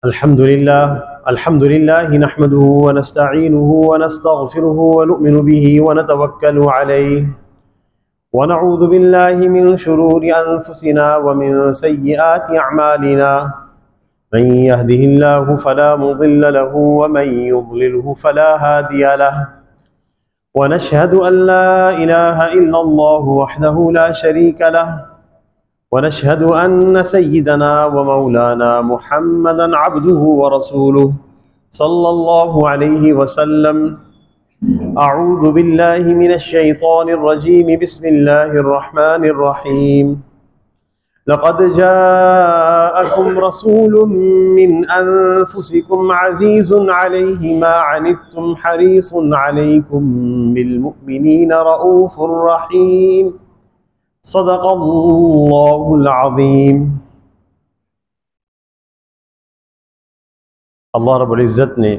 अल्हम्दुलिल्लाह नहमदुहु व नस्तईनुहु व नस्तगफिरुहु व नु'मिनु बिही व नतवक्कलु अलैहि व नऊज़ु बिल्लाहि मिन शुरूरि अनफुसिना व मिन सय्यिआति अअमालिना मन यहदिहिल्लाहु फला मुदिल्ल लहु व मन युद्लिलहु फला हादिय लहु व नशहदु अन ला इलाहा इल्लल्लाहु वहदहु ला शरीका लहु वनशहदु अन्न सय्यिदना व मौलाना मुहम्मदन अब्दुहु व रसूलुहु सल्लल्लाहु अलैहि वसल्लम। अऊज़ु बिल्लाहि मिनश शैतानिर रजीम बिस्मिल्लाहिर रहमानिर रहीम। लक़द जाअकुम रसूलुम मिन अनफुसिकुम अज़ीज़ुन अलैहि मा अनित्तुम हरीसुन अलैकुम बिल मुमिनीना रऊफ़ुर रहीम। सदक़ल्लाहुल अज़ीम। अल्लाह रब्बुल इज़्ज़त ने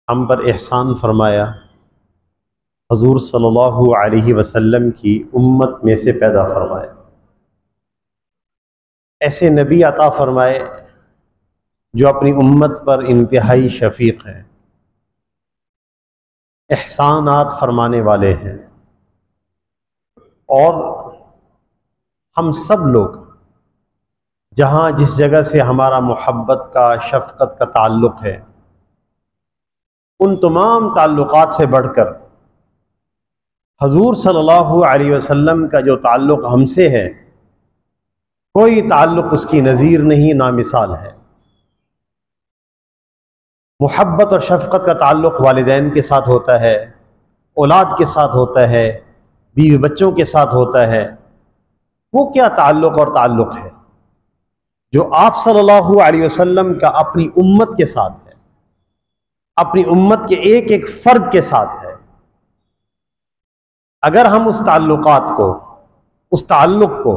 हम पर एहसान फरमाया, हुज़ूर सल्लल्लाहु अलैहि वसल्लम की उम्मत में से पैदा फरमाया। ऐसे नबी अता फरमाए जो अपनी उम्मत पर इंतहाई शफीक हैं, एहसानात फरमाने वाले हैं, और हम सब लोग जहाँ जिस जगह से हमारा मोहब्बत का शफ़क़त का ताल्लुक़ है, उन तमाम ताल्लुक़ात से बढ़कर हुज़ूर सल्लल्लाहु अलैहि वसल्लम का जो ताल्लुक़ हमसे है, कोई ताल्लुक़ उसकी नज़ीर नहीं, ना मिसाल है। मोहब्बत और शफ़क़त का ताल्लुक़ वालिदैन के साथ होता है, औलाद के साथ होता है, बीवी बच्चों के साथ होता है। वो क्या ताल्लुक़ और ताल्लुक़ है जो आप सल्लल्लाहु अलैहि वसल्लम का अपनी उम्मत के साथ है, अपनी उम्मत के एक एक फ़र्द के साथ है। अगर हम उस ताल्लुक़ात को, उस ताल्लुक़ को,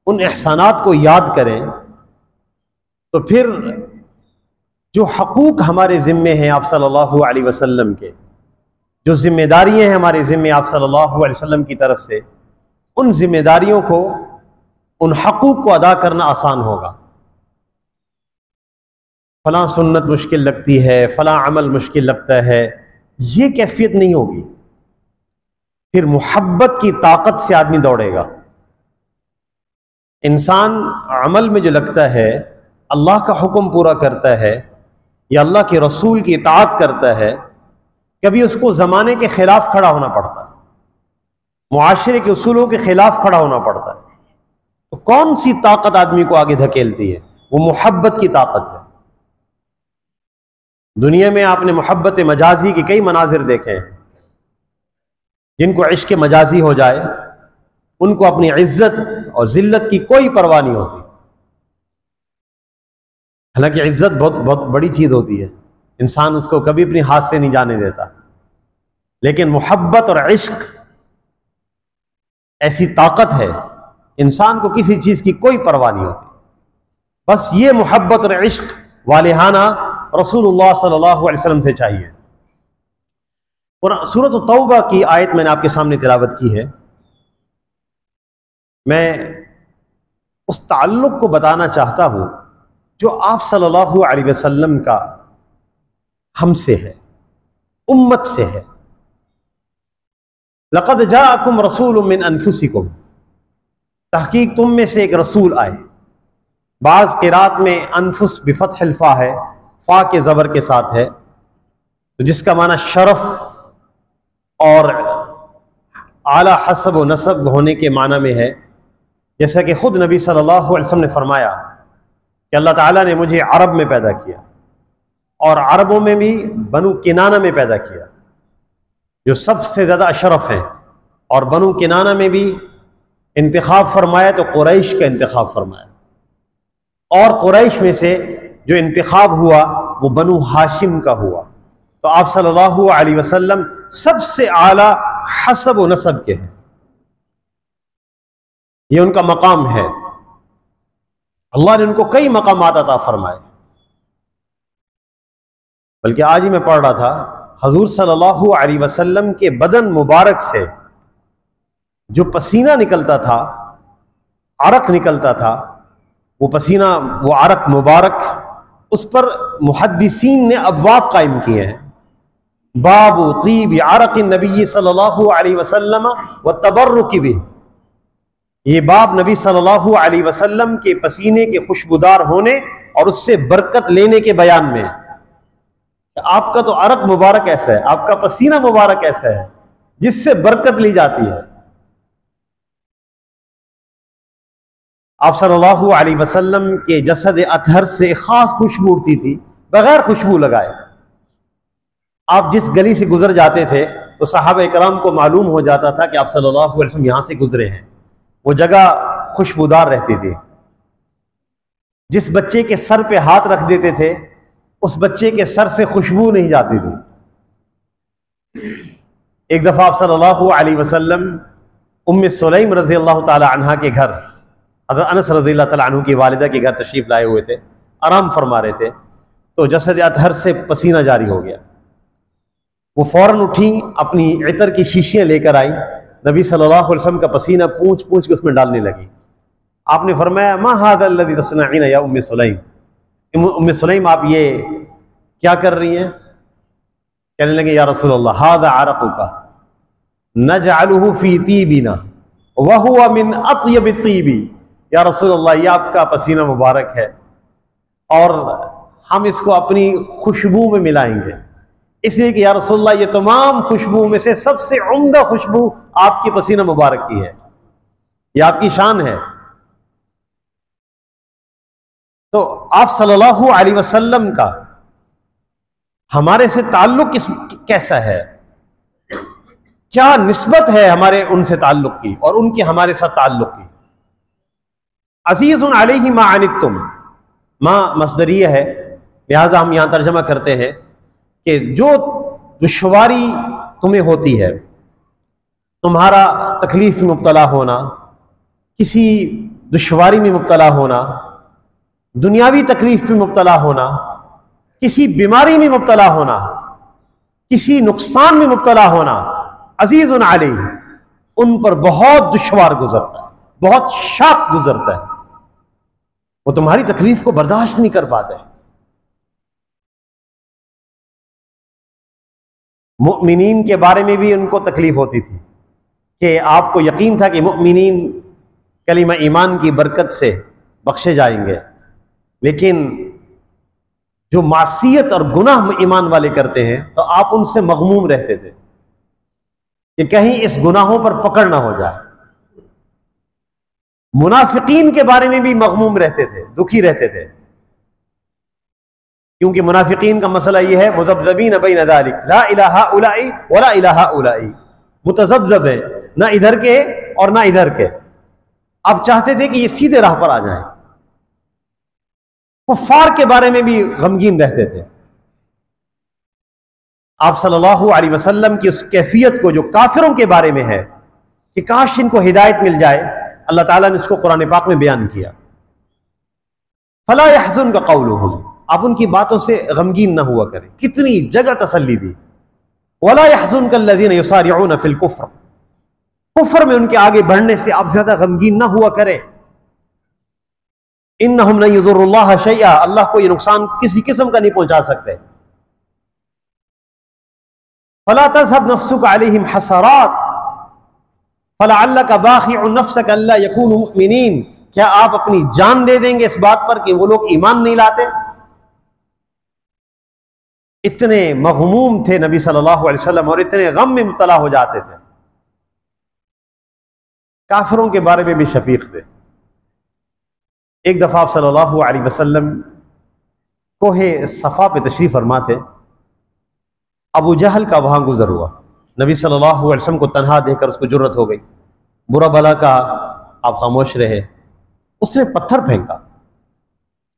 उन एहसानात को याद करें तो फिर जो हक़ूक़ हमारे ज़िम्मे हैं आप सल्लल्लाहु अलैहि वसल्लम के, जो जिम्मेदारियां हैं हमारे ज़िम्मे आप सल्लल्लाहु अलैहि वसल्लम की तरफ से, उन जिम्मेदारियों को, उन हक़ूक़ को अदा करना आसान होगा। फ़लाँ सुन्नत मुश्किल लगती है, फ़लाँ अमल मुश्किल लगता है, ये कैफियत नहीं होगी। फिर मोहब्बत की ताकत से आदमी दौड़ेगा। इंसान अमल में जो लगता है, अल्लाह का हुक्म पूरा करता है या अल्लाह के रसूल की इताअत करता है, कभी उसको ज़माने के ख़िलाफ़ खड़ा होना पड़ता है, मुआशरे के उसूलों के ख़िलाफ़ खड़ा होना पड़ता है। तो कौन सी ताकत आदमी को आगे धकेलती है? वो मोहब्बत की ताकत है। दुनिया में आपने मोहब्बत मजाजी के कई मनाजिर देखे हैं। जिनको इश्क मजाजी हो जाए, उनको अपनी इज्जत और जिल्लत की कोई परवाह नहीं होती। हालांकि इज्जत बहुत बहुत बड़ी चीज़ होती है, इंसान उसको कभी अपने हाथ से नहीं जाने देता, लेकिन मोहब्बत और इश्क ऐसी ताकत है, इंसान को किसी चीज़ की कोई परवाह नहीं होती। बस ये मोहब्बत और इश्क वालिहाना रसूलुल्लाह सल्लल्लाहु अलैहि वसल्लम से चाहिए। और सूरत तौबा की आयत मैंने आपके सामने तिलावत की है। मैं उस ताल्लुक़ को बताना चाहता हूँ जो आप सल्लल्लाहु अलैहि वसल्लम का हमसे है, उम्मत से है। लक़द जाअकुम रसूलुम मिन अनफुसिकुम, तहकीक तुम में से एक रसूल आए। बाज़ क़िरात में अनफुस बिफ़त्हिल फ़ा है, फ़ा के ज़बर के साथ है, तो जिसका माना शरफ और आला हसब व नसब होने के माना में है। जैसा कि खुद नबी सल्लल्लाहु अलैहि वसल्लम ने फरमाया कि अल्लाह ताला ने मुझे अरब में पैदा किया और अरबों में भी बनु किनाना में पैदा किया, जो सबसे ज़्यादा अशरफ हैं, और बनु किनाना में भी इंतखाब फरमाया तो कुरैश का इंतखाब फरमाया, और कुरैश में से जो इंतखाब हुआ वो बनु हाशिम का हुआ। तो आप सल्लल्लाहु अलैहि वसल्लम सबसे आला हसब व नसब के हैं, ये उनका मकाम है। अल्लाह ने उनको कई मकामात अता फरमाए। बल्कि आज ही मैं पढ़ रहा था, हुज़ूर सल्लल्लाहु अलैहि वसल्लम के बदन मुबारक से जो पसीना निकलता था, अरक निकलता था, वो पसीना, वो अरक मुबारक, उस पर मुहद्दिसीन ने अबवाब कायम किए हैं। बाबु तीब अरक नबी सल्लल्लाहु अलैहि वसल्लम व तबर्रुक भी, ये बाब नबी सल्लल्लाहु अलैहि वसल्लम के पसीने के खुशबूदार होने और उससे बरकत लेने के बयान में। आपका तो अरक मुबारक ऐसा है, आपका पसीना मुबारक ऐसा है जिससे बरकत ली जाती है। आप सल्लल्लाहु अलैहि वसल्लम के जसद अतहर से खास खुशबू उठती थी बगैर खुशबू लगाए। आप जिस गली से गुजर जाते थे तो सहाबा इकराम को मालूम हो जाता था कि आप सल्लल्लाहु अलैहि वसल्लम यहां से गुजरे हैं। वो जगह खुशबूदार रहती थी। जिस बच्चे के सर पे हाथ रख देते थे उस बच्चे के सर से खुशबू नहीं जाती थी। एक दफा आप सल्लल्लाहु अलैहि वसल्लम उम्मे सुलैम रजी अल्लाह ताला अन्हा के घर, हज़रत अनस रजी अल्लाह ताला अन्हु की वालिदा के घर तशरीफ लाए हुए थे, आराम फरमा रहे थे, तो जसद अतहर से पसीना जारी हो गया। वो फौरन उठी, अपनी इतर की शीशियां लेकर आई, नबी सल्लल्लाहु अलैहि वसल्लम का पसीना पूंछ पूंछ के उसमें डालने लगी। आपने फरमाया मा हाज़ा अल्लज़ी तस्नईन या उम्मे सुलैम, उम्मे सुलैम आप ये क्या कर रही हैं? कहने लगे या रसूलल्लाह हाज़ा अरक़ुका नजअलुहु फी तीबिना व हुवा मिन अत्यबि तीबी, या रसूलल्लाह ये आपका पसीना मुबारक है और हम इसको अपनी खुशबू में मिलाएंगे, इसलिए कि या रसूलल्लाह ये तमाम खुशबू में से सबसे उम्दा खुशबू आपके पसीना मुबारक की है, ये आपकी शान है। तो आप सल्लल्लाहु अलैहि वसल्लम का हमारे से ताल्लुक कैसा है, क्या निस्बत है हमारे उनसे ताल्लुक की और उनके हमारे साथ ताल्लुक की। अज़ीज़ुन अलैहि मा अनित्तुम, माँ मस्दरिया है, लिहाजा हम यहां तर्जमा करते हैं कि जो दुश्वारी तुम्हें होती है, तुम्हारा तकलीफ में मुब्तला होना, किसी दुश्वारी में मुब्तला होना, दुनियावी तकलीफ में मुब्तला होना, किसी बीमारी में मुब्तला होना, किसी नुकसान में मुब्तला होना, अजीजुन अलैहि उन पर बहुत दुश्वार गुजरता है, बहुत शाक गुजरता है, वो तुम्हारी तकलीफ को बर्दाश्त नहीं कर पाते। मुअमिनीन के बारे में भी उनको तकलीफ होती थी कि आपको यकीन था कि मुअमिनीन कलिमा ईमान की बरकत से बख्शे जाएंगे, लेकिन जो मासियत और गुनाह ईमान वाले करते हैं तो आप उनसे मगमूम रहते थे कि कहीं इस गुनाहों पर पकड़ ना हो जाए। मुनाफिकीन के बारे में भी मगमूम रहते थे, दुखी रहते थे, क्योंकि मुनाफिकीन का मसला यह है मुज़ब्ज़बीन बैन ज़ालिक, ला इलाहा उलाई वला इलाहा उलाई, मुतज़ब्ज़ब है, ना इधर के और ना इधर के। अब चाहते थे कि ये सीधे राह पर आ जाए। कुफ्फार के बारे में भी गमगीन रहते थे। आप सल्लल्लाहु अलैहि वसल्लम की उस कैफियत को जो काफिरों के बारे में है कि काश इनको हिदायत मिल जाए, अल्लाह ताला ने इसको कुरान पाक में बयान किया। फला यहज़ुनका क़ौलुहुम, आप उनकी बातों से गमगीन ना हुआ करें। कितनी जगह तसल्ली दी। वला यहज़ुनका अल्लज़ीना युसारिऊना फिल कुफ्र, कुफ्र में उनके आगे बढ़ने से आप ज्यादा गमगीन ना हुआ करें। इन्नहुम लन युज़ुर्रुल्लाह शैआ, अल्लाह को ये नुकसान किसी किस्म का नहीं पहुंचा सकते। फला तज़हब नफ्सुका अलैहिम हसरात फलअल्लका बाखिउन नफ्सका अल्ला यकूनु मुमिनीन, क्या आप अपनी जान दे देंगे इस बात पर कि वो लोग ईमान नहीं लाते। इतने मग़मूम थे नबी सल्लल्लाहु अलैहि वसल्लम और इतने गम में मुब्तला हो जाते थे। काफिरों के बारे में भी शफीक थे। एक दफा आप सल्लल्लाहु अलैहि वसल्लम कोहे सफा पे तशरीफ फरमा थे। अबू जहल का वहां गुजर हुआ। नबी सल्लल्लाहु अलैहि वसल्लम को तन्हा देखकर उसको जुर्रत हो गई, बुरा भला कहा, आप खामोश रहे। उसने पत्थर फेंका,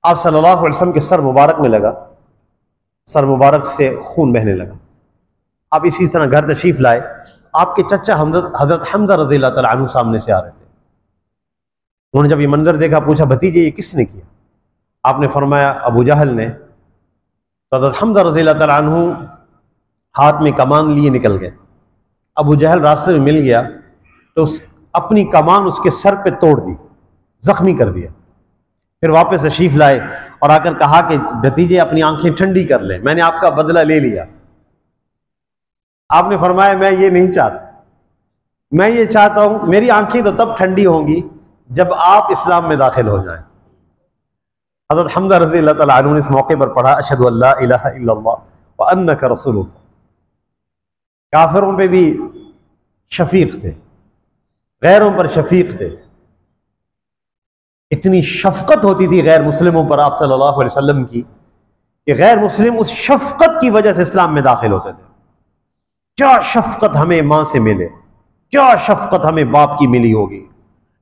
आप सल्लल्लाहु अलैहि वसल्लम के सर मुबारक में लगा, सर मुबारक से खून बहने लगा। आप इसी तरह घर तशरीफ लाए, आपके चचा हजरत हमजा रज़ी अल्लाह तआला अन्हु सामने से आ रहे थे। उन्होंने जब ये मंजर देखा, पूछा भतीजे ये किसने किया। आपने फरमाया अबू जहल ने। तो हजरत हमजा रज़ी अल्लाह तआला अन्हु हाथ में कमान लिए निकल गए। अबू जहल रास्ते में मिल गया तो अपनी कमान उसके सर पे तोड़ दी, जख्मी कर दिया। फिर वापस तशरीफ लाए और आकर कहा कि भतीजे अपनी आंखें ठंडी कर लें, मैंने आपका बदला ले लिया। आपने फरमाया मैं ये नहीं चाहता, मैं ये चाहता हूं मेरी आंखें तो तब ठंडी होंगी जब आप इस्लाम में दाखिल हो जाएं। हज़रत हमज़ा रज़ी अल्लाह तआला अन्हु ने इस मौके पर पढ़ा अशहदु अल्ला इलाहा इल्लल्लाह व अन्नका रसूलुल्लाह। काफिरों पे भी शफीक थे, गैरों पर शफीक थे। इतनी शफकत होती थी गैर मुस्लिमों पर आप सल्लल्लाहु अलैहि वसल्लम की कि गैर मुस्लिम उस शफकत की वजह से इस्लाम में दाखिल होते थे। क्या शफकत हमें मां से मिले, क्या शफकत हमें बाप की मिली होगी,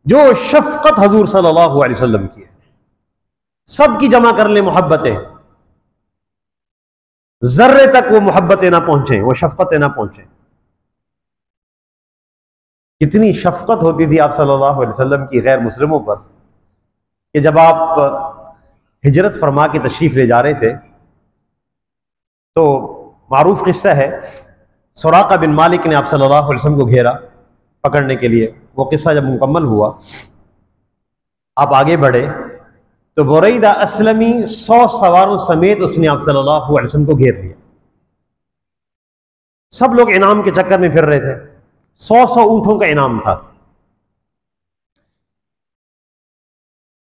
जो शफकत हजूर सल्लल्लाहु अलैहि वसल्लम की है। सबकी जमा कर ले मोहब्बतें, जर्रे तक वो मोहब्बतें ना पहुंचे, वो शफकतें ना पहुंचे। कितनी शफकत होती थी आप सल्लल्लाहु अलैहि वसल्लम की गैर मुस्लिमों पर कि जब आप हिजरत फरमा के तशरीफ ले जा रहे थे तो मारूफ किस्सा है, सुराका बिन मालिक ने आप सल्लल्लाहु अलैहि वसल्लम को घेरा पकड़ने के लिए। वो किस्सा जब मुकम्मल हुआ, आप आगे बढ़े तो बुरैदा अस्लमी 100 सवारों समेत उसने आप सल्लल्लाहु अलैहि वसल्लम को घेर लिया। सब लोग इनाम के चक्कर में फिर रहे थे, 100 ऊंटों का इनाम था।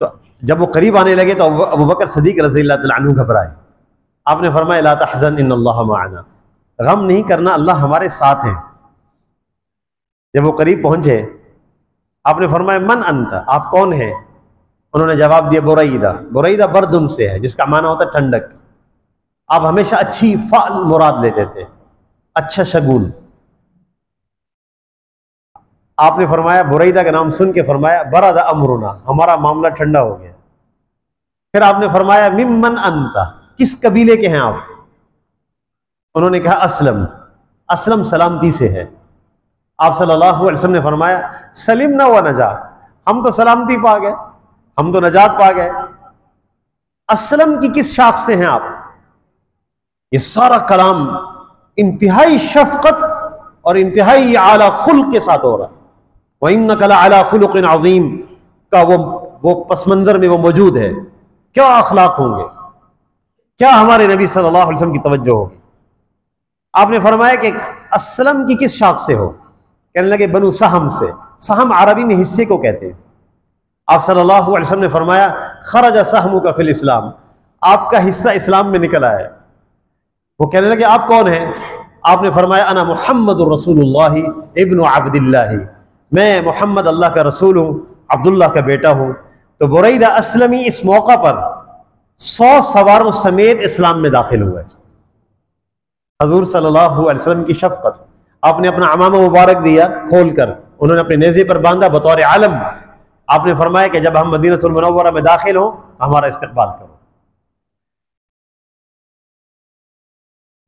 तो जब वो करीब आने लगे तो अबू बकर सदीक रज़ियल्लाहु तआला अन्हु घबराए। आपने फरमाया ला तहज़न इन्नल्लाह मअना, गम नहीं करना, अल्लाह हमारे साथ है। जब वो करीब पहुंचे आपने फरमाया मन अंत, आप कौन हैं? उन्होंने जवाब दिया बुरैदा। बुरैदा बर्दुन से है, जिसका माना होता है ठंडक। आप हमेशा अच्छी फाल मुराद लेते थे, अच्छा शगुन। आपने फरमाया बुरैदा का नाम सुन के फरमाया बरदा अमरुना, हमारा मामला ठंडा हो गया। फिर आपने फरमाया मिम्मन अंता, किस कबीले के हैं आप? उन्होंने कहा असलम। असलम सलामती से है। आप सल्लल्लाहु अलैहि वसल्लम ने फरमाया सलिमना व नजा, हम तो सलामती पा गए, हम तो नजात पा गए। असलम की किस शाख से हैं आप? ये सारा कलाम इंतहाई शफकत और इंतहाई आला खुल्क के साथ हो रहा है। व इन्नका लअला खुलुकिन अज़ीम का वो पस मंजर में वो मौजूद है। क्या अखलाक होंगे, क्या हमारे नबी सल्लल्लाहु अलैहि वसल्लम की तवज्जो होगी। आपने फरमाया कि असलम की किस शाख से हो? कहने लगे बनु सहम से। सहम अरबी में हिस्से को कहते हैं। आप सल्लल्लाहु अलैहि वसल्लम ने फरमाया खरज सहमुका फिल इस्लाम, आपका हिस्सा इस्लाम में निकल आया। वो कहने लगे आप कौन हैं? आपने फरमाया अना मुहम्मदुर रसूलुल्लाह इब्नु अब्दिल्लाह, मैं मोहम्मद अल्लाह का रसूल हूँ, अब्दुल्लाह का बेटा हूँ। तो बुरैदा अस्लमी इस मौका पर 100 सवारों समेत इस्लाम में दाखिल हुए। हजूर सल्लल्लाहु अलैहि वसल्लम की शफकत। आपने अपना अमामा मुबारक दिया खोलकर, उन्होंने अपने नेज़े पर बांधा बतौर आलम। आपने फरमाया कि जब हम मदीनतुल मुनव्वरा में दाखिल हो हमारा इस्तकबाल करो।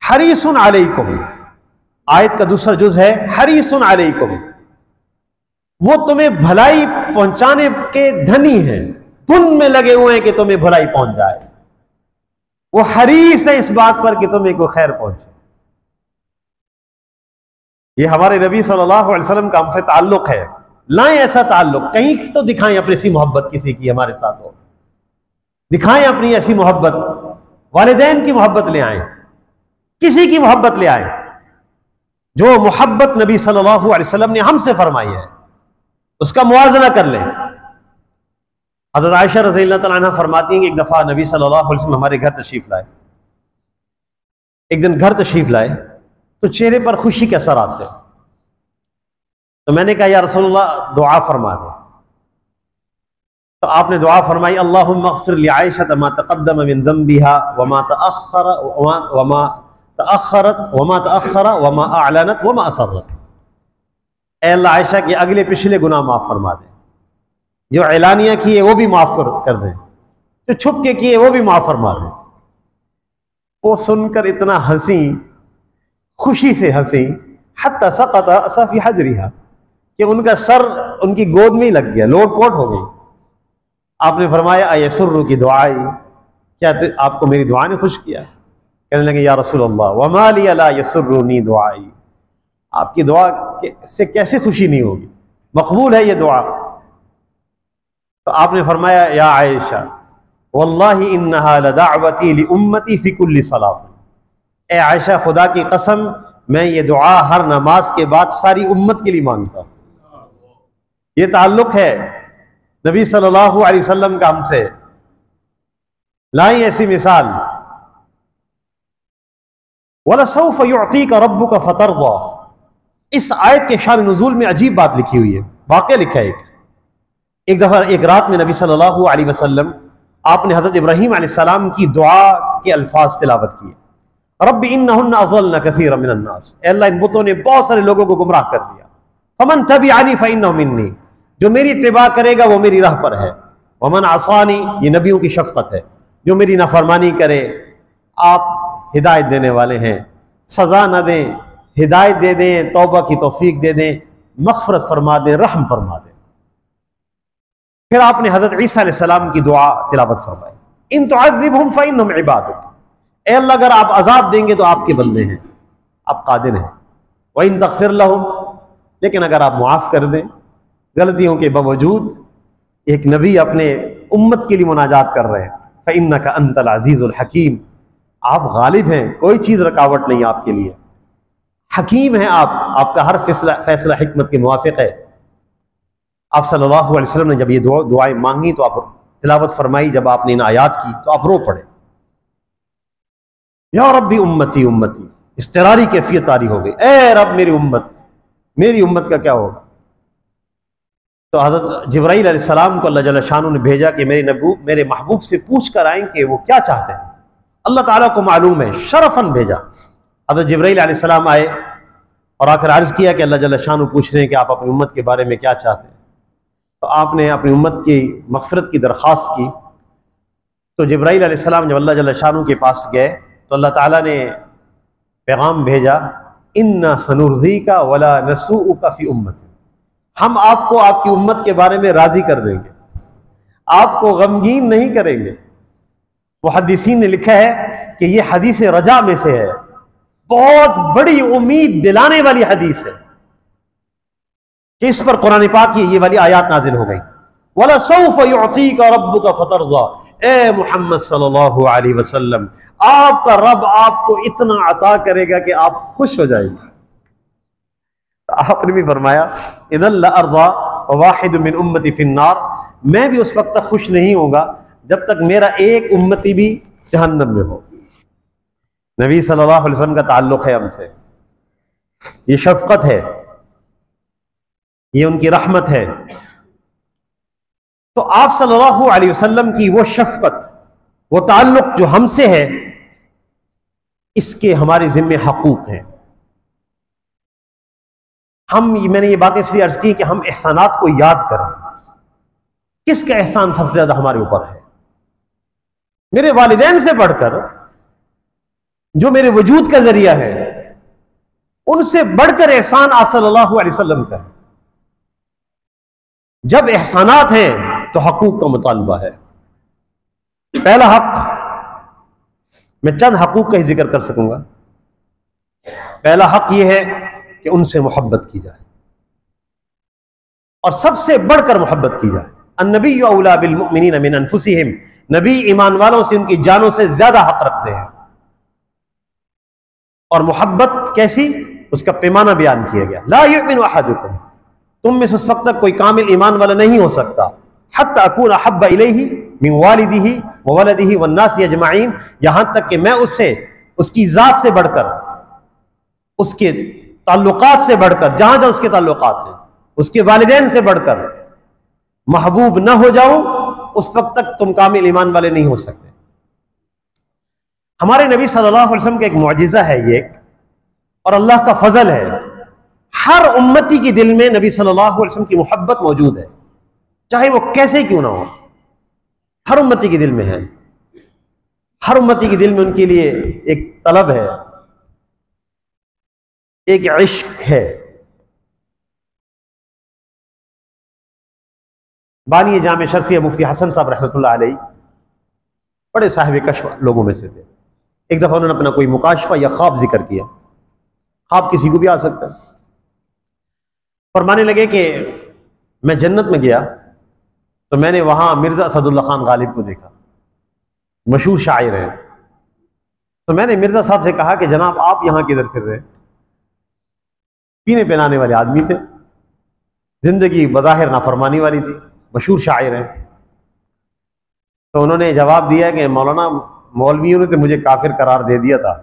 हरीसुन अलैकुम, आयत का दूसरा जुज है हरीसुन अलैकुम, वो तुम्हें भलाई पहुंचाने के धनी हैं, धुन में लगे हुए हैं कि तुम्हें भलाई पहुंच जाए। वो हरीस है इस बात पर कि तुम्हें कोई खैर पहुंचे। ये हमारे नबी सल्लल्लाहु अलैहि वसल्लम का हमसे ताल्लुक है। लाएं ऐसा ताल्लुक, कहीं तो दिखाएं अपनी ऐसी मोहब्बत किसी की हमारे साथ हो, दिखाएं अपनी ऐसी मोहब्बत, वालिदैन की मोहब्बत ले आए, किसी की मोहब्बत ले आए जो मोहब्बत नबी सल्लल्लाहु अलैहि वसल्लम ने हमसे फरमाई है, उसका मुआजना कर लें। हज़रत आयशा रज़ियल्लाहु तआला अन्हा फरमाती हैं कि एक दफा नबी सल्लल्लाहु अलैहि वसल्लम हमारे घर तशरीफ लाए। एक दिन घर तशरीफ लाए तो चेहरे पर खुशी के असर आते। तो मैंने कहा या रसूलल्लाह दुआ फरमा दे। तो आपने दुआ फरमाई अल्लाहुम्मा अग़फ़िर लि आयशा मा तक़द्दम मिन ज़ंबिहा वमा तअख़्ख़रा वमा अअलनत वमा असर्रत। ऐ अल्लाह आयशा के अगले पिछले गुनाह माफ फरमा दे, जो ऐलानिया किए वो भी माफ कर दे, जो छुप के किए वो भी माफ फरमा दे। वो सुनकर इतना हंसी, खुशी से हंसी, हत्ता सक़त रअसा फ़ी हजरिहा, कि उनका सर उनकी गोद में ही लग गया, लोटपोट हो गई। आपने फरमाया अयसुर्रु की दुआई, क्या आपको मेरी दुआ ने खुश किया? कहने लगे या रसूल अल्लाह वमा लिया ला यसुर्रुनी दुआई, आपकी दुआ से कैसे खुशी नहीं होगी, मकबूल है ये दुआ। तो आपने फरमाया या आयशा वल्लाहि इन्नहा लदाअवती लिउम्मती फी कुल्ली सलात। ए आयशा, खुदा की कसम, मैं ये दुआ हर नमाज के बाद सारी उम्मत के लिए मांगता हूं। ये ताल्लुक है नबी सल्लल्लाहु अलैहि वसल्लम का हमसे। लाई ऐसी मिसाल, वलसौफ युअतीका रब्बुका फतरदा। इस आयत के शान नुज़ूल में अजीब बात लिखी हुई है, वाक़या लिखा है। एक दफा एक रात में नबी सल्लल्लाहु अलैहि वसल्लम आपने हजरत इब्राहीम अलैहिस्सलाम की दुआ के अल्फाज तिलावत किए। रब्बी इन्नहुन्ना अज़ल्लना कसीरन मिनन नास। ए अल्लाह, इन बुतों ने बहुत सारे लोगों को गुमराह कर दिया। फमन तबिअनी फइन्नहु मिन्नी। जो मेरी इत्तिबा करेगा वो मेरी राह पर है। वमन असानी, ये नबियों की शफकत है। जो मेरी नाफरमानी करे, आप हिदायत देने वाले हैं, सजा न दें, हिदायत दे दें, तौबा की तौफीक दे दें, मग़फ़िरत फरमा दें, रहम फरमा दें। फिर आपने हजरत ईसा अलैहिस्सलाम की दुआ तिलावत फरमाई, इन तुअज़्ज़िबहुम फ़इन्नहुम इबादुक। ए अल्लाह, अगर आप अजाब देंगे तो आपके बंदे हैं, आप कादिर हैं। व इन तग़फ़िर लहुम, लेकिन अगर आप मुआफ़ कर दें, गलतियों के बावजूद एक नबी अपने उम्मत के लिए मुनाजात कर रहे हैं। फ़इन्नका अंतल अज़ीज़ुल हकीम, आप गालिब हैं, कोई चीज़ रुकावट नहीं आपके लिए। हकीम हैं आप, आपका हर फैसला हिकमत के मुवाफ़िक़ है। आप सल्लल्लाहु अलैहि वसल्लम ने जब ये दुआएं मांगी तो आप तिलावत फरमाई, जब आपने इन आयात की तो आप रो पड़े। या रब्बी उम्मती उम्मती, इस्तिरारी कैफियत तारी हो गई। ए रब, मेरी उम्मत का क्या होगा? तो हज़रत जिब्राईल अलैहिस्सलाम को अल्लाह जल्ल शानु ने भेजा कि मेरे महबूब से पूछ कर आएं कि वो क्या चाहते हैं। अल्लाह ताला को मालूम है, शरफन भेजा। हज़रत जिब्राईल अलैहिस्सलाम आए और आकर अर्ज़ किया कि अल्लाह जल्ल शानु पूछ रहे हैं कि आप अपनी उम्मत के बारे में क्या चाहते हैं। तो आपने अपनी उम्मत की मग़फ़िरत की दरख्वास्त की। तो जिब्राईल अलैहिस्सलाम जब अल्लाह जल्ल शानु के पास गए तो अल्लाह ताला ने पैगाम भेजा, इन्ना सनुर्ज़ीका वला नसूउका फ़ी उम्मती। हम आपको आपकी उम्मत के बारे में राजी कर देंगे, आपको गमगीन नहीं करेंगे। मुहद्दिसीन ने लिखा है कि यह हदीस रजा में से है, बहुत बड़ी उम्मीद दिलाने वाली हदीस है कि इस पर कुरान पाक की ये वाली आयत नाजिल हो गई। वला सौफ युअतीका रब्बुका फतरज़ा। ए मुहम्मद सल्लल्लाहु अलैहि वसल्लम, आपका रब आपको इतना अता करेगा कि आप खुश हो जाएंगे। आपने भी फरमाया, इदल अर्दा वाहिद मिन उम्मती फिन्नार। मैं भी उस वक्त तक खुश नहीं होगा जब तक मेरा एक उम्मती भी जहन्नम में हो। नबी सल्लल्लाहु अलैहि वसल्लम का ताल्लुक है हमसे, ये शफकत है, ये उनकी रहमत है। तो आप सल्लल्लाहु अलैहि वसल्लम की वो शफकत, वो ताल्लुक जो हमसे है, इसके हमारे जिम्मे हकूक हैं। मैंने ये बातें इसलिए अर्ज की कि हम एहसानात को याद करें। किसका एहसान सबसे ज्यादा हमारे ऊपर है? मेरे वालिदैन से बढ़कर जो मेरे वजूद का जरिया है, उनसे बढ़कर एहसान आप सल्लल्लाहु अलैहि वसल्लम का है। जब एहसानात हैं तो हकूक का मुतालबा है। पहला हक, मैं चंद हकूक का ही जिक्र कर सकूंगा। पहला हक यह है कि उनसे मोहब्बत की जाए और सबसे बढ़कर मोहब्बत की जाए। अन्नबी औला बिल मुमिनीन मिन अनफुसिहिम। नबी ईमान वालों से उनकी जानों से ज्यादा हक रखते हैं। और मोहब्बत कैसी, उसका पैमाना बयान किया गया। ला युमिनु अहदुकुम, तुम में से उस वक्त तक कोई कामिल ईमान वाला नहीं हो सकता, हत्ता अकूना हब्बा इलैहि मिन वालिदिही व वलदिही वन्नासी अजमाइन, यहां तक कि मैं उससे, उसकी जात से बढ़कर, उसके ताल्लुकात से बढ़कर, जहां जहां उसके ताल्लुकात हैं, उसके वालिदैन से बढ़कर महबूब न हो जाऊं, उस वक्त तक तुम कामिल ईमान वाले नहीं हो सकते। हमारे नबी सल्लल्लाहु अलैहि वसल्लम का एक मुअजिज़ा है ये, और अल्लाह का फजल है। हर उम्मती के दिल में नबी सल्लल्लाहु अलैहि वसल्लम की मोहब्बत मौजूद है, चाहे वो कैसे क्यों ना हो। हर उम्मती के दिल में है। हर उम्मती के दिल में उनके लिए एक तलब है, एक इश्क है। बानी जामे शर्फिया मुफ्ती हसन साहब रहमतुल्लाह अलैहि बड़े साहिब कश्फ लोगों में से थे। एक दफा उन्होंने अपना कोई मुकाशफा या ख्वाब जिक्र किया। ख्वाब किसी को भी आ सकता है। फरमाने लगे कि मैं जन्नत में गया तो मैंने वहां मिर्जा असदुल्ला खान गालिब को देखा। मशहूर शायर हैं। तो मैंने मिर्जा साहब से कहा कि जनाब आप यहां किधर फिर रहे? पीने पिलाने वाले आदमी थे, जिंदगी बज़ाहिर नाफरमानी वाली थी, मशहूर शायर हैं। तो उन्होंने जवाब दिया कि मौलाना मौलवियों ने तो मुझे काफिर करार दे दिया था,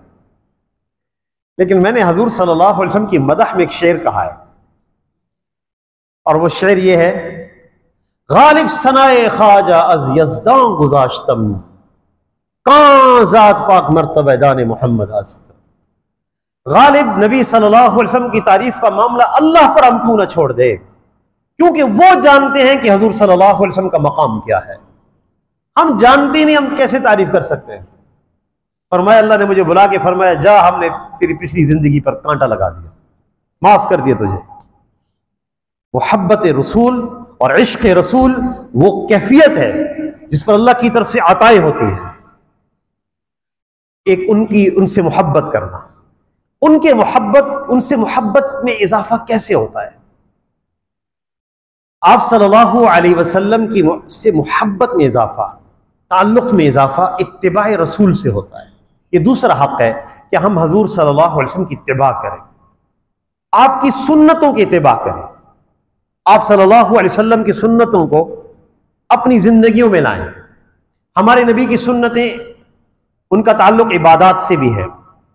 लेकिन मैंने हजूर सल्लल्लाहु अलैहि वसल्लम की मदह में एक शेर कहा है, और वो शेर ये है, गालिब सनाए ख्वाजा अज यज़दां गुज़ाश्तम कां ज़ात पाक मर्तबा दाने मोहम्मद अस्त। गालिब नबी सल्लल्लाहु अलैहि वसल्लम की तारीफ का मामला अल्लाह पर हम क्यों ना छोड़ दे, क्योंकि वो जानते हैं कि हजूर सल्लल्लाहु अलैहि वसल्लम का मकाम क्या है। हम जानते नहीं, हम कैसे तारीफ कर सकते हैं। फरमाया, अल्लाह ने मुझे बुला के फरमाया, जा हमने तेरी पिछली जिंदगी पर कांटा लगा दिया, माफ कर दिया तुझे। मोहब्बत रसूल और इश्क रसूल वो कैफियत है जिस पर अल्लाह की तरफ से अताएं होती हैं। एक उनसे मोहब्बत करना, उनसे मोहब्बत में इजाफा कैसे होता है? आप सल्लल्लाहु अलैहि वसल्लम की से मोहब्बत में इजाफा, ताल्लुक में इजाफा इत्तिबा रसूल से होता है। ये दूसरा हक है कि हम हजूर सल्लल्लाहु अलैहि वसल्लम की इत्तिबा करें, आपकी सुन्नतों की इत्तिबा करें, आप सल्लल्लाहु अलैहि वसल्लम की सुन्नतों को अपनी जिंदगियों में लाएं। हमारे नबी की सुन्नतें, उनका ताल्लुक इबादत से भी है,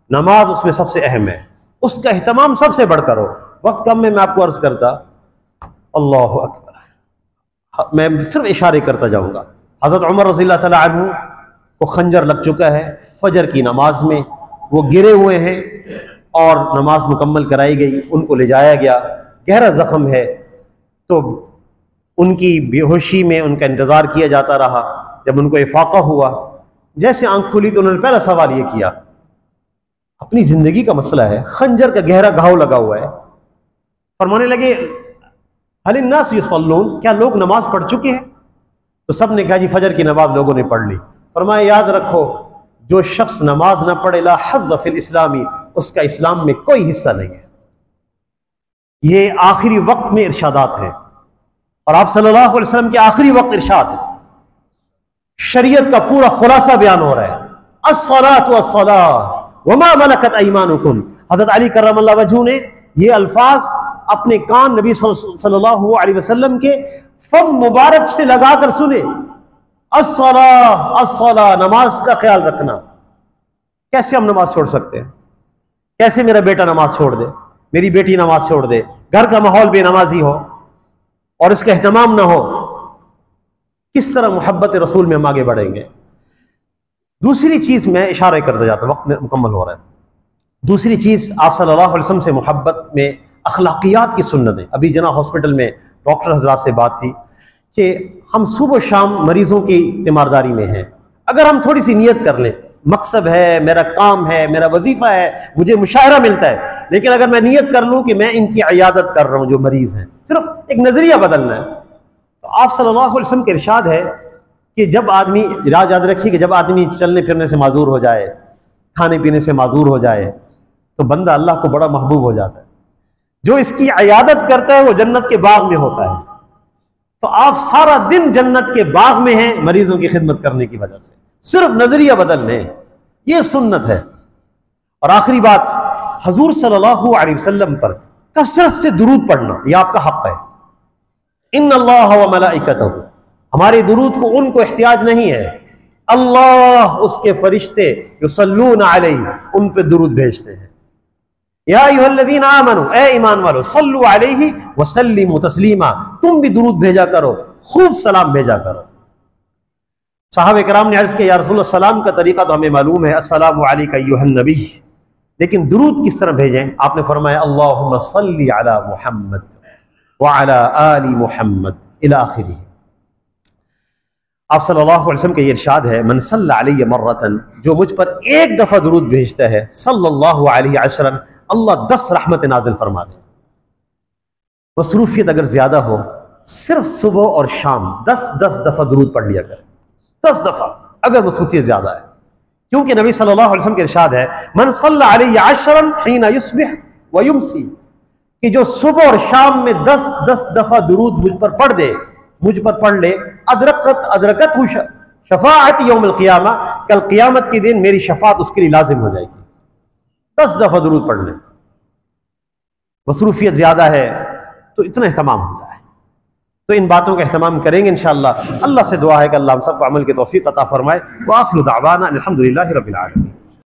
नमाज उसमें सबसे अहम है, उसका एहतमाम सबसे बढ़कर हो। वक्त कम में मैं आपको अर्ज करता, अल्लाह अकबर, मैं सिर्फ इशारे करता जाऊंगा। हजरत उमर रज़ियल्लाहु तआला अन्हु को खंजर लग चुका है फजर की नमाज में, वो गिरे हुए हैं और नमाज मुकम्मल कराई गई, उनको ले जाया गया, गहरा जख्म है, तो उनकी बेहोशी में उनका इंतजार किया जाता रहा। जब उनको इफाका हुआ, जैसे आंख खुली तो उन्होंने पहला सवाल ये किया, अपनी जिंदगी का मसला है, खंजर का गहरा घाव लगा हुआ है। फरमाने लगे, हलिन्नास युसल्लून, क्या लोग नमाज पढ़ चुके हैं? तो सब ने कहा, जी फजर की नमाज लोगों ने पढ़ ली। फरमाया, याद रखो, जो शख्स नमाज ना पढ़े ला हज़्ज़ फिल इस्लामी, उसका इस्लाम में कोई हिस्सा नहीं है। ये आखिरी वक्त में इरशादात है, और आप सल्लल्लाहु अलैहि वसल्लम के आखिरी वक्त इरशाद, शरीयत का पूरा खुलासा बयान हो रहा है। अस्सलातु वस्सलाम वमा मलकत अयमानुकुम। हज़रत अली कर्रमल्लाहु वजहू ने ये अल्फाज अपने कान नबी सल्लल्लाहु अलैहि वसल्लम के फम मुबारक से लगाकर सुने, अस्सलाह अस्सलाह, नमाज का ख्याल रखना। कैसे हम नमाज छोड़ सकते हैं? कैसे मेरा बेटा नमाज छोड़ दे, मेरी बेटी नमाज छोड़ दे, घर का माहौल बेनमाजी हो और इसका एहतमाम ना हो? किस तरह मोहब्बत रसूल में हम आगे बढ़ेंगे? दूसरी चीज मैं इशारा करते जाता हूं, वक्त मुकम्मल हो रहा है। दूसरी चीज, आप सल्लल्लाहु अलैहि वसल्लम से मोहब्बत में अखलाकियात की सुन्नतें। अभी जना हॉस्पिटल में डॉक्टर हजरात से बात थी कि हम सुबह शाम मरीजों की तीमारदारी में हैं, अगर हम थोड़ी सी नियत कर लें, मकसद है, मेरा काम है, मेरा वजीफा है, मुझे मुशायरा मिलता है, लेकिन अगर मैं नियत कर लूं कि मैं इनकी इयादत कर रहा हूं जो मरीज हैं, सिर्फ एक नजरिया बदलना है, तो आप सल्लल्लाहु अलैहि वसल्लम के इरशाद है कि जब आदमी, याद रखिए कि जब आदमी चलने फिरने से माजूर हो जाए, खाने पीने से माजूर हो जाए, तो बंदा अल्लाह को बड़ा महबूब हो जाता है। जो इसकी इयादत करता है वो जन्नत के बाग में होता है। तो आप सारा दिन जन्नत के बाग में हैं मरीजों की खिदमत करने की वजह से, सिर्फ नजरिया बदल लें, ये सुन्नत है। और आखिरी बात, हजूर सल्लल्लाहु अलैहि वसल्लम पर कसरत से दुरूद पढ़ना, यह आपका हक है। इन्नल्लाह व मलाइकतहू, हमारे दुरूद को उनको एहतियाज नहीं है, अल्लाह उसके फरिश्ते युसल्लूना अलैहि, उन पे दुरूद भेजते हैं। या अय्युहल्लज़ीना आमनू, ए ईमान वालो, सल्लु अलैहि व सल्लिमू तस्लीमा, तुम भी दुरूद भेजा करो, खूब सलाम भेजा करो। साहब इकराम ने अर्ज किया, या रसूल अल्लाह, सलाम का तरीका तो हमें मालूम है, अस्सलामु अलैका अय्युहन नबी, लेकिन दुरूद किस तरह भेजें? आपने फरमाया, अल्लाहुम्मा सल्ली अला मुहम्मद व अला आलि मुहम्मद इला आखिरी। आप सल्लल्लाहु अलैहि वसल्लम का ये इरशाद है, मन सल्ला अलैहि मर्रतन, जो मुझ पर एक दफा दुरूद भेजता है, सल्लल्लाहु अलैहि अशरन, अल्लाह 10 रहमत नाजिल फरमा दे। मसरूफियत अगर ज्यादा हो, सिर्फ सुबह और शाम 10-10 दफा दुरूद पढ़ लिया करें, 10 दफा, अगर मसरूफियत ज्यादा है। क्योंकि नबी सल्लल्लाहु अलैहि वसल्लम के इरशाद है, मन सल्ला अलैहि अशरन हीना युस्बिह व युमसी, कि जो सुबह और शाम में 10-10 दफा दुरूद मुझ पर पढ़ दे, मुझ पर पढ़ ले, अदरकत शफाअत यौमुल क़ियामा, कल क़ियामत के दिन मेरी शफात उसके लिए लाजिम हो जाएगी। 10 दफा दुरूद पढ़ लें। मसरूफियत ज़्यादा है तो इतना एहतमाम हो जाए, तो इन बातों का एहतमाम करेंगे इंशाअल्लाह। अल्लाह से दुआ है कि अल्लाह हम सबको अमल की तौफीक अता फरमाए। व आखिरु दावाना अल्हम्दुलिल्लाहि रब्बिल आलमीन।